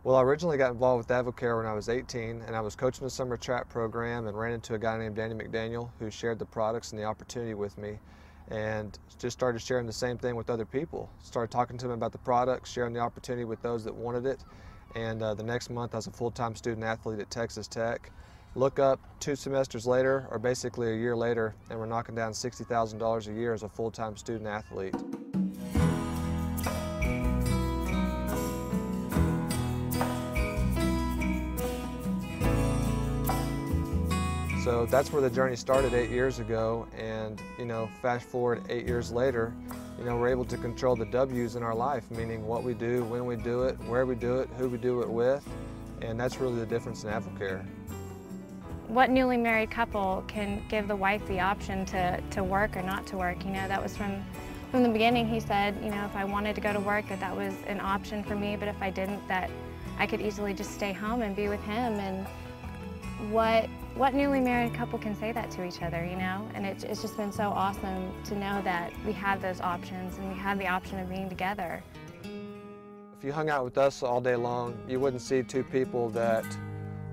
Well, I originally got involved with Advocare when I was 18, and I was coaching a summer track program and ran into a guy named Danny McDaniel who shared the products and the opportunity with me, and just started sharing the same thing with other people. Started talking to them about the products, sharing the opportunity with those that wanted it, and the next month I was a full-time student athlete at Texas Tech. Look up 2 semesters later, or basically a year later, and we're knocking down $60,000 a year as a full-time student athlete. So that's where the journey started 8 years ago, and fast forward 8 years later, we're able to control the W's in our life, meaning what we do, when we do it, where we do it, who we do it with, and that's really the difference in Advocare. What newly married couple can give the wife the option to work or not to work? That was from the beginning. He said, if I wanted to go to work, that was an option for me, but if I didn't, that I could easily just stay home and be with him. And what newly married couple can say that to each other, And it's just been so awesome to know that we have those options and we have the option of being together. If you hung out with us all day long, you wouldn't see 2 people that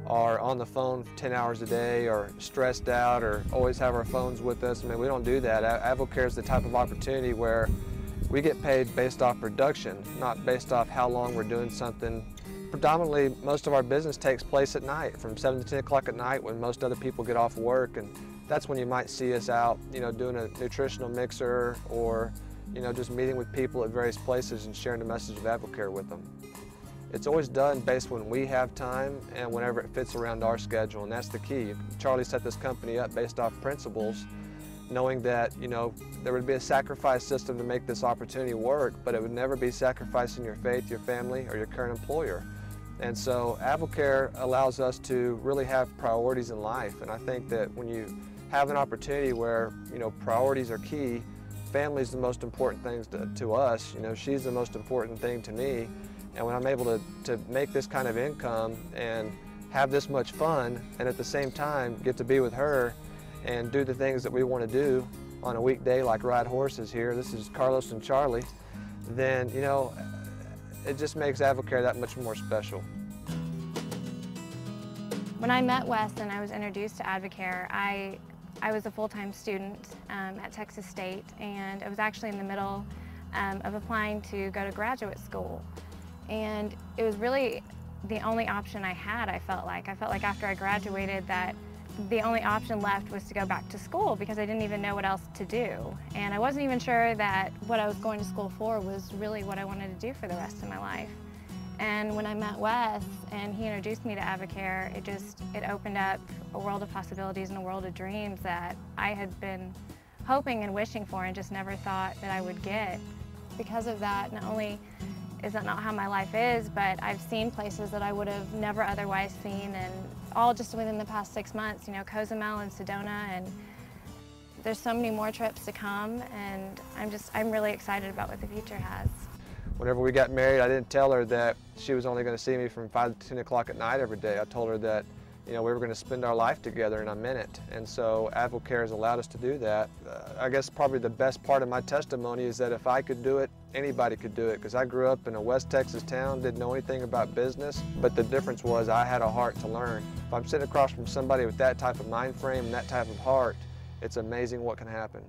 are on the phone 10 hours a day or stressed out or always have our phones with us. I mean, we don't do that. Advocare is the type of opportunity where we get paid based off production, not based off how long we're doing something. Predominantly, most of our business takes place at night, from 7 to 10 o'clock at night when most other people get off work, and that's when you might see us out, doing a nutritional mixer or, just meeting with people at various places and sharing the message of Advocare with them. It's always done based when we have time and whenever it fits around our schedule, and that's the key. Charlie set this company up based off principles, knowing that, there would be a sacrifice system to make this opportunity work, but it would never be sacrificing your faith, your family, or your current employer. And so Advocare allows us to really have priorities in life, and I think that when you have an opportunity where, priorities are key, family is the most important thing to us. She's the most important thing to me. And when I'm able to make this kind of income and have this much fun and at the same time get to be with her and do the things that we want to do on a weekday, like ride horses here, this is Carlos and Charlie, then it just makes Advocare that much more special. When I met Wes and I was introduced to Advocare, I was a full-time student at Texas State, and I was actually in the middle of applying to go to graduate school. And it was really the only option I had, I felt like. I felt like after I graduated that the only option left was to go back to school because I didn't even know what else to do. And I wasn't even sure that what I was going to school for was really what I wanted to do for the rest of my life. And when I met Wes and he introduced me to Advocare, it opened up a world of possibilities and a world of dreams that I had been hoping and wishing for and just never thought that I would get. Because of that, not only is that not how my life is, but I've seen places that I would have never otherwise seen, and all just within the past 6 months, Cozumel and Sedona, and there's so many more trips to come, and I'm really excited about what the future has. Whenever we got married, I didn't tell her that she was only going to see me from 5 to 10 o'clock at night every day. I told her that we were going to spend our life together, and I meant it. And so Advocare has allowed us to do that. I guess probably the best part of my testimony is that if I could do it, anybody could do it, because I grew up in a West Texas town, didn't know anything about business, but the difference was I had a heart to learn. If I'm sitting across from somebody with that type of mind frame and that type of heart, it's amazing what can happen.